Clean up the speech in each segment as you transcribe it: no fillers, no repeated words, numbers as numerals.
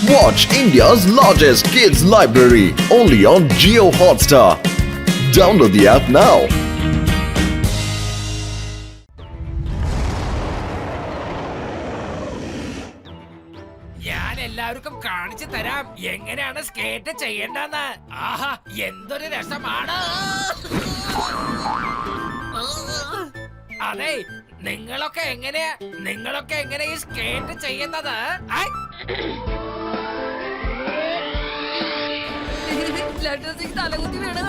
Watch India's largest kids library only on Jio Hotstar. Download the app now. ഞാൻ എല്ലാവർക്കും കാണിച്ചു തരാം എങ്ങനെയാണ് സ്കേറ്റ് ചെയ്യേണ്ടെന്ന്. ആഹാ, എന്തൊരു രസമാണ്. അതെ, നിങ്ങളൊക്കെ എങ്ങനെ ഈ സ്കേറ്റ് ചെയ്യുന്നത്? തലകുത്തി വീണ്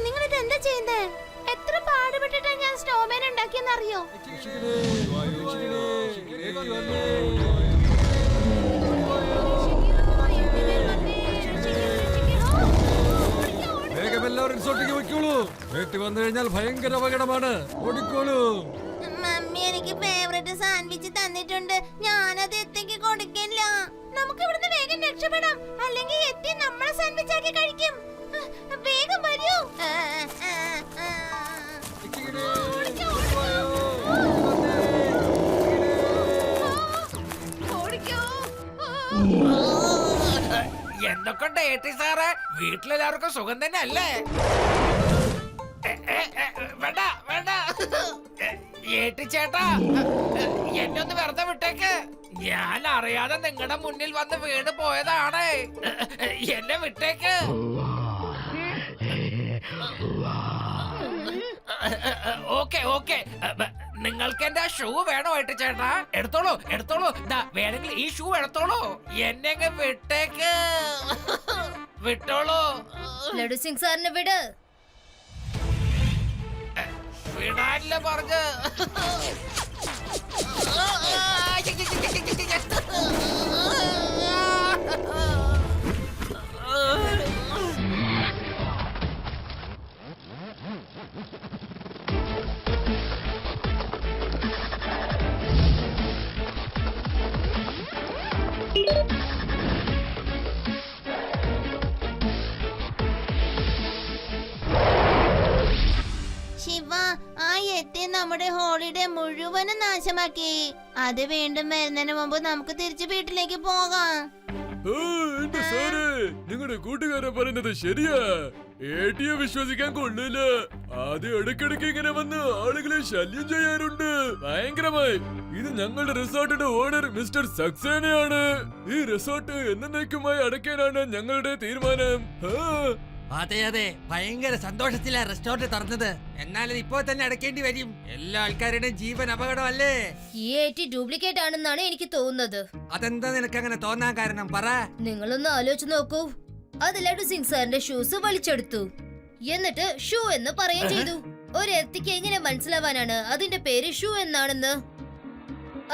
നിങ്ങളിത് എന്താ ചെയ്യുന്നത്? എത്ര പാടുപെട്ടിട്ടാ ഞാൻ സ്നോമാൻ ഉണ്ടാക്കിയെന്നറിയോ? വന്നു കഴിഞ്ഞാൽ ഭയങ്കര അപകടമാണ്. ഓടിക്കോളൂ. മമ്മി എനിക്ക് ഫേവറേറ്റ് സാൻഡ്വിച്ച് തന്നിട്ടുണ്ട്. ഞാനത് എത്തിക്ക് കൊടുക്കില്ല. നമുക്ക് ഇവിടുന്ന് വേഗം രക്ഷപ്പെടാം, അല്ലെങ്കിൽ എത്തി നമ്മളെ സാൻഡ്വിച്ച് ആക്കി കഴിക്കും. വേഗം വരൂ. എന്തൊക്കെ ഏട്ടി സാറേ, വീട്ടിലെല്ലാവർക്കും സുഖം തന്നെ അല്ലേ? വേണ്ട വേണ്ട ഏട്ടി ചേട്ടാ, എന്നെ ഒന്ന് വെറുതെ വിട്ടേക്ക്. ഞാൻ അറിയാതെ നിങ്ങളുടെ മുന്നിൽ വന്ന് വീണ് പോയതാണ്. എന്നെ വിട്ടേക്ക്. ഓക്കെ ഓക്കെ, നിങ്ങൾക്ക് എന്റെ ഷൂ വേണോ ഏട്ടി ചേട്ടാ? എടുത്തോളൂ എടുത്തോളൂ. വേണമെങ്കിൽ ഈ ഷൂ എടുത്തോളൂ. എന്നെ വിട്ടേക്ക്. വിട്ടോളൂ. ലഡു സിംഗ് സാറിനെ വിട്. വിടാനല്ലേ പറഞ്ഞ്. ശിവ, ആ എത്തി നമ്മുടെ ഹോളിഡേ മുഴുവനും നാശമാക്കി. അത് വീണ്ടും വരുന്നതിന് മുമ്പ് നമുക്ക് തിരിച്ചു വീട്ടിലേക്ക് പോകാം. നിങ്ങളുടെ കൂട്ടുകാരൻ പറയുന്നത് ശരിയാ. ഏട്ടിയെ വിശ്വസിക്കാൻ കൊള്ളില്ല. ആദ്യം ഇടയ്ക്കിടയ്ക്ക് ഇങ്ങനെ വന്ന് ആളുകളെ ശല്യം ചെയ്യാറുണ്ട്. ഭയങ്കരമായി. ഇത് ഞങ്ങളുടെ റിസോർട്ടിന്റെ ഓണർ മിസ്റ്റർ സക്സേനയാണ്. ഈ റിസോർട്ട് എന്നേക്കുമായി അടയ്ക്കാനാണ് ഞങ്ങളുടെ തീരുമാനം. അതെ അതെ, ഭയങ്കര സന്തോഷത്തിലാ റെസ്റ്റോറന്റ് തുറന്നത്. എന്നാലും ഇപ്പോൾ തന്നെ അടയ്ക്കേണ്ടി വരും. എല്ലാ ആൾക്കാരുടെയും ജീവൻ അപകടമല്ലേ? ഈ ഏറ്റി ഡ്യൂപ്ലിക്കേറ്റ് ആണെന്നാണ് എനിക്ക് തോന്നുന്നത്. അതെന്താ നിനക്ക് അങ്ങനെ തോന്നാൻ കാരണം? പറ. നിങ്ങളൊന്ന് ആലോചിച്ച് നോക്കൂ. അത് ലഡു സിംഗ് സാറിന്റെ ഷൂസ് വലിച്ചെടുത്തു, എന്നിട്ട് ഷൂ എന്ന് പറയുകയും ചെയ്തു. ഒരു എത്തിക്ക് എങ്ങനെ മനസ്സിലാവാനാണ് അതിന്റെ പേര് ഷൂ എന്നാണെന്ന്?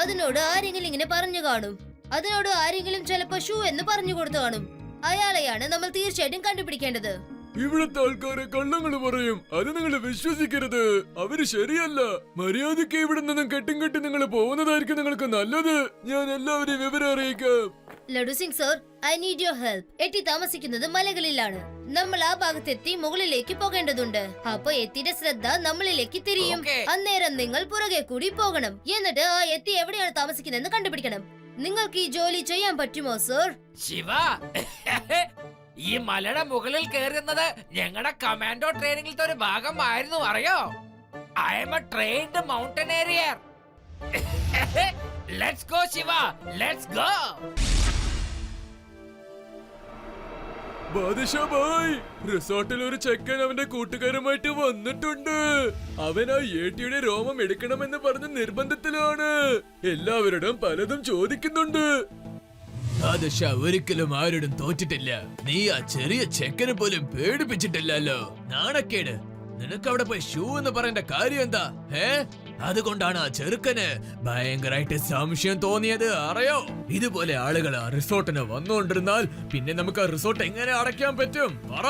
അതിനോട് ആരെങ്കിലും ഇങ്ങനെ പറഞ്ഞു കാണും. അതിനോട് ആരെങ്കിലും ചിലപ്പോ ഷൂ എന്ന് പറഞ്ഞു കൊടുത്തു കാണും. അയാളെയാണ് നമ്മൾ തീർച്ചയായിട്ടും കണ്ടുപിടിക്കേണ്ടത്. ഇവിടുത്തെ ആൾക്കാരെ കള്ളങ്ങൾ പറയും, അത് നിങ്ങൾ വിശ്വസിക്കരുത്. അവര് ശരിയല്ല. മര്യാദയ്ക്ക് ഇവിടെ നിന്നും കെട്ടും കെട്ടി നിങ്ങൾ പോകുന്നതായിരിക്കും നിങ്ങൾക്ക് നല്ലത്. ഞാൻ എല്ലാവരെയും വിവരം അറിയിക്കാം. Laddu Singh sir, I need your help. എത്തി താമസിക്കുന്നത് മലകളിലാണ്. നമ്മൾ ആ ഭാഗത്തെത്തി മുകളിലേക്ക് പോകേണ്ടതുണ്ട്. അപ്പൊ എത്തിയുടെ ശ്രദ്ധ നമ്മളിലേക്ക് തിരിയും. അന്നേരം നിങ്ങൾ പുറകെ കൂടി പോകണം. എന്നിട്ട് ആ എത്തി എവിടെയാണ് താമസിക്കുന്നതെന്ന് കണ്ടുപിടിക്കണം. നിങ്ങൾക്ക് ഈ ജോലി ചെയ്യാൻ പറ്റുമോ സർ? ശിവ, ഈ മലയുടെ മുകളിൽ കയറുന്നത് ഞങ്ങളുടെ കമാൻഡോ ട്രെയിനിങ്ങിലത്തെ ഒരു ഭാഗമായിരുന്നു, അറിയോ? I am a trained mountaineer. Let's go Shiva, let's go. Badusha ഭായ്, റിസോർട്ടിൽ ഒരു ചെക്കൻ അവന്റെ കൂട്ടുകാരുമായിട്ട് വന്നിട്ടുണ്ട്. അവൻ ആ ഏട്ടിയുടെ രോമം എടുക്കണമെന്ന് പറഞ്ഞ നിർബന്ധത്തിലാണ്. എല്ലാവരോടും പലതും ചോദിക്കുന്നുണ്ട്. ബാദുഷാ ഒരിക്കലും ആരോടും തോറ്റിട്ടില്ല. നീ ആ ചെറിയ ചെക്കനെ പോലും പേടിപ്പിച്ചിട്ടില്ലല്ലോ. നാണക്കേട്. നിനക്ക് അവിടെ പോയി ഷൂ എന്ന് പറയേണ്ട കാര്യം എന്താ? അതുകൊണ്ടാണ് ആ ചെറുക്കന് ഭയങ്കരമായിട്ട് സംശയം തോന്നിയത്, അറിയോ? ഇതുപോലെ ആളുകൾ ആ റിസോർട്ടിന് വന്നുകൊണ്ടിരുന്നാൽ പിന്നെ നമുക്ക് ആ റിസോർട്ട് എങ്ങനെ അടയ്ക്കാൻ പറ്റും? പറ.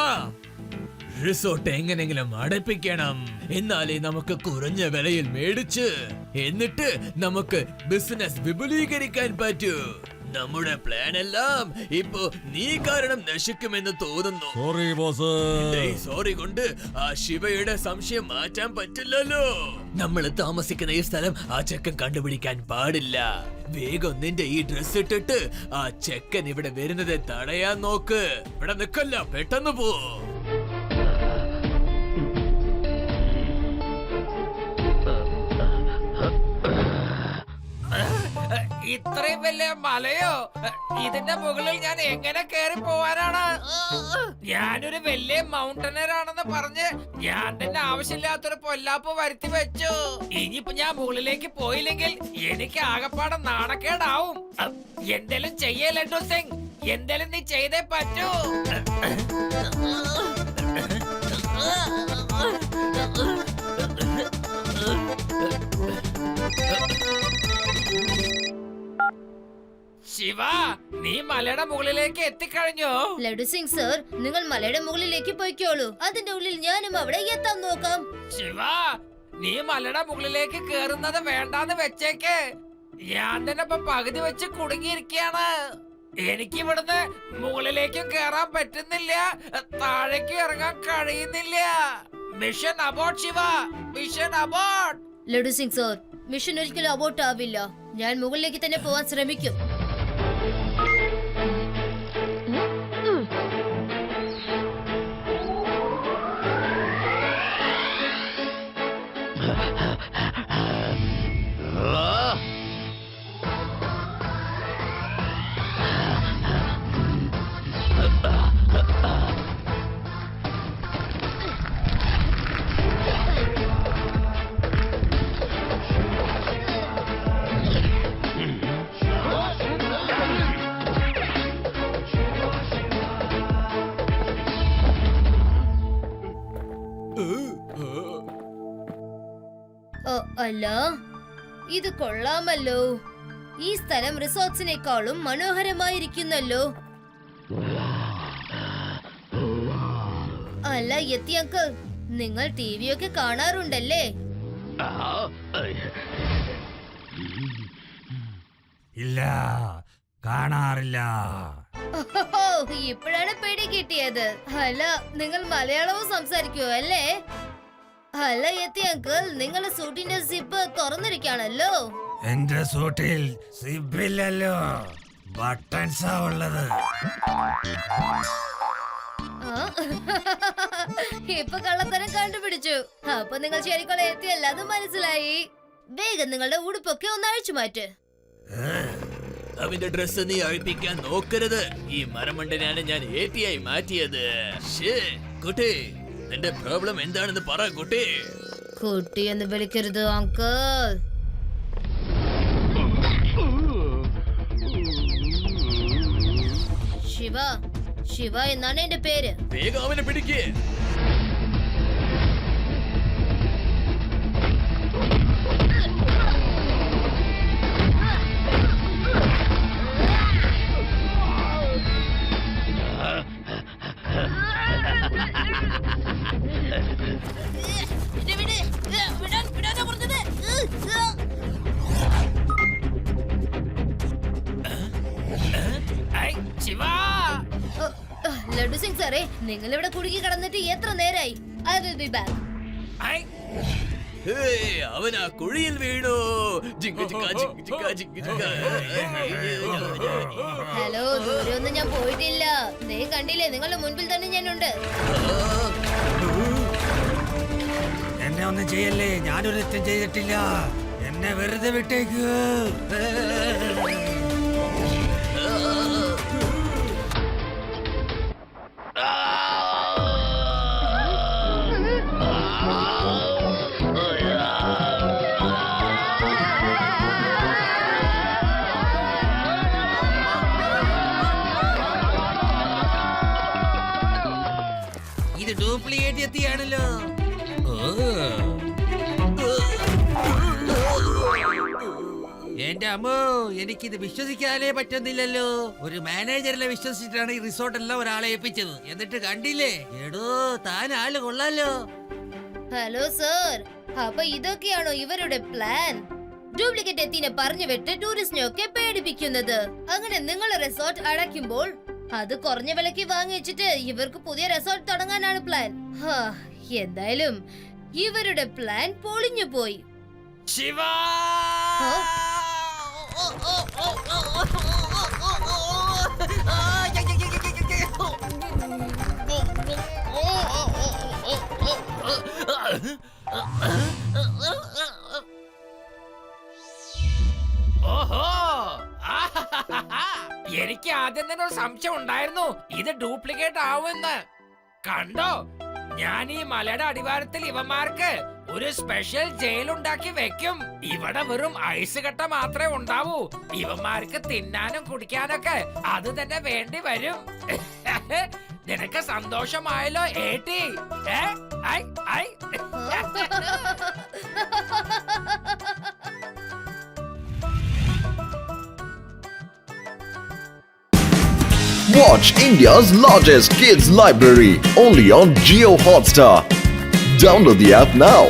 റിസോർട്ട് എങ്ങനെങ്കിലും അടപ്പിക്കണം. എന്നാലേ നമുക്ക് കുറഞ്ഞ വിലയിൽ മേടിച്ച് എന്നിട്ട് നമുക്ക് ബിസിനസ് വിപുലീകരിക്കാൻ പറ്റൂ. നമ്മുടെ പ്ലാൻ എല്ലാം ഇപ്പോ നീ കാരണം നശിക്കുമെന്ന് തോന്നുന്നു. Sorry boss. സോറി കൊണ്ട് ആ ശിവയുടെ സംശയം മാറ്റാൻ പറ്റില്ലല്ലോ. നമ്മൾ താമസിക്കുന്ന ഈ സ്ഥലം ആ ചെക്കൻ കണ്ടുപിടിക്കാൻ പാടില്ല. വേഗം നിന്റെ ഈ ഡ്രസ് ഇട്ടിട്ട് ആ ചെക്കൻ ഇവിടെ വരുന്നത് തടയാൻ നോക്ക്. ഇവിടെ നിക്കല്ല, പെട്ടെന്ന് പോ. ഇത്രയും വലിയ മലയോ? ഇതിന്റെ മുകളിൽ ഞാൻ എങ്ങനെ കയറി പോവാനാണ്? ഞാനൊരു വലിയ മൗണ്ടനറാണെന്ന് പറഞ്ഞ് ഞാൻ തന്നെ ആവശ്യമില്ലാത്തൊരു പൊല്ലാപ്പ് വരുത്തി വെച്ചു. ഇനിയിപ്പോ ഞാൻ മുകളിലേക്ക് പോയില്ലെങ്കിൽ എനിക്ക് ആകപ്പാടെ നാണക്കേടാവും. എന്തേലും ചെയ്യേ ലഡ്ഡു സിംഗ്, എന്തേലും നീ ചെയ്തേ പറ്റൂ. ശിവ, നീ മലയുടെ മുകളിലേക്ക് എത്തിക്കഴിഞ്ഞോ? ലഡു സിംഗ് സർ, നിങ്ങൾ മലയുടെ മുകളിലേക്ക് പോയിക്കോളൂ. അതിന്റെ ഉള്ളിൽ ഞാനും അവിടെ എത്താൻ നോക്കാം. ശിവ, നീ മലയുടെ മുകളിലേക്ക് കേറുന്നത് വേണ്ടാന്ന് വെച്ചേക്ക്. ഞാൻ തന്നെ ഇപ്പൊ പകുതി വെച്ച് കുടുങ്ങിയിരിക്കയാണ്. എനിക്ക് ഇവിടുന്ന് മുകളിലേക്കും കേറാൻ പറ്റുന്നില്ല, താഴേക്ക് ഇറങ്ങാൻ കഴിയുന്നില്ല. Mission abort Shiva, mission abort. Laddu Singh sir, mission ഒരിക്കലും അബോർട്ട് ആവില്ല. ഞാൻ മുകളിലേക്ക് തന്നെ പോവാൻ ശ്രമിക്കും. അല്ല, ഇത് കൊള്ളാമല്ലോ. ഈ സ്ഥലം റിസോർട്ട്സിനേക്കാളും മനോഹരമായിരിക്കുന്നല്ലോ. അല്ല യത്തി അങ്കിൾ, നിങ്ങൾ TV ഒക്കെ കാണാറുണ്ടല്ലേ? ഇല്ല, കാണാറില്ല. ഓഹോ, ഇപ്പോഴാണ് പിടി കിട്ടിയത്. അല്ല, നിങ്ങൾ മലയാളവും സംസാരിക്കുവോ അല്ലേ? അല്ല യത്തി അങ്കിൾ, നിങ്ങളുടെ സൂട്ടിന്റെ സിപ്പ് തുറന്നിരിക്കാണല്ലോ. എന്റെ സൂട്ടിൽ സിബില്ലല്ലോ, ബട്ടൺസാ ഉള്ളത്. ആ, ഇപ്പൊ കള്ളത്തരം കണ്ടുപിടിച്ചു. അപ്പൊ നിങ്ങൾ ശരിക്കുള്ള എത്തിയല്ല, അത് മനസ്സിലായി. വേഗം നിങ്ങളുടെ ഉടുപ്പൊക്കെ ഒന്ന് അഴിച്ചു മാറ്റ്. അവന്റെ ഡ്രസ് നീ അഴിപ്പിക്കാൻ നോക്കരുത്. ഈ മരമണ്ടനാണ് ഞാൻ ഏറ്റിയായി മാറ്റിയത്. ശ്ശേ, കുട്ടി, നിന്റെ പ്രോബ്ലം എന്താണെന്ന് പറ കുട്ടി. കുട്ടി എന്ന് വിളിക്കരുത് അങ്കിൾ. ശിവ, ശിവ എന്നാണ് എന്റെ പേര്. വേഗം അവനെ പിടിക്കേ. ശിവ, ലഡു സിംഗ് സാറേ, നിങ്ങൾ ഇവിടെ കുടുങ്ങി കിടന്നിട്ട് എത്ര നേരായി? I will be back. അവൻ ആ കുഴിയിൽ വീണു. ജിങ്ക ജിങ്ക ജിങ്ക ജിങ്ക ജിങ്ക ജിങ്ക. ഹലോ, ദൂരെ ഒന്നും ഞാൻ പോയിട്ടില്ല. ദേ കണ്ടില്ലേ, നിങ്ങളുടെ മുൻപിൽ തന്നെ ഞാനുണ്ട്. എന്നെ ഒന്നും ചെയ്യല്ലേ, ഞാനൊരു തെറ്റും ചെയ്തിട്ടില്ല. എന്നെ വെറുതെ വിട്ടേക്ക്. ഇത് ഡ്യൂപ്ലിക്കേറ്റ് എത്തിയാണല്ലോ. എന്റെ അമ്മോ, എനിക്കിത് വിശ്വസിക്കാനേ പറ്റുന്നില്ലല്ലോ. ഒരു മാനേജറിനെ വിശ്വസിച്ചിട്ടാണ് ഈ റിസോർട്ട് എല്ലാം ഒരാളെ ഏൽപ്പിച്ചത്. എന്നിട്ട് കണ്ടില്ലേ, എടോ താൻ ആള് കൊള്ളാലോ. ഹലോ സർ, അപ്പൊ ഇതൊക്കെയാണോ ഇവരുടെ പ്ലാൻ? ഡ്യൂപ്ലിക്കേറ്റ് എത്തിനെ പറഞ്ഞു വിട്ട് ടൂറിസ്റ്റിനെ ഒക്കെ പേടിപ്പിക്കുന്നത്. അങ്ങനെ നിങ്ങൾ റിസോർട്ട് അടയ്ക്കുമ്പോൾ അത് കുറഞ്ഞ വിലക്ക് വാങ്ങി വെച്ചിട്ട് ഇവർക്ക് പുതിയ റിസോർട്ട് തുടങ്ങാനാണ് പ്ലാൻ. എന്തായാലും ഇവരുടെ പ്ലാൻ പൊളിഞ്ഞു പോയി. ശിവ ഓഹോ എനിക്ക് ആദ്യം തന്നെ ഒരു സംശയം ഉണ്ടായിരുന്നു ഇത് ഡ്യൂപ്ലിക്കേറ്റ് ആവുമെന്ന്. കണ്ടോ, ഞാൻ ഈ മലയുടെ അടിവാരത്തിൽ ഇവന്മാർക്ക് ഒരു സ്പെഷ്യൽ ജയിൽ ഉണ്ടാക്കി വെക്കും. ഇവിടെ വെറും ഐസ് കട്ട മാത്രമേ ഉണ്ടാവൂ. ഇവന്മാർക്ക് തിന്നാനും കുടിക്കാനൊക്കെ അത് തന്നെ വേണ്ടി വരും. നിനക്ക് സന്തോഷമായല്ലോ ഏട്ടി? Watch India's largest kids library only on Geo Hotstar. Download the app now.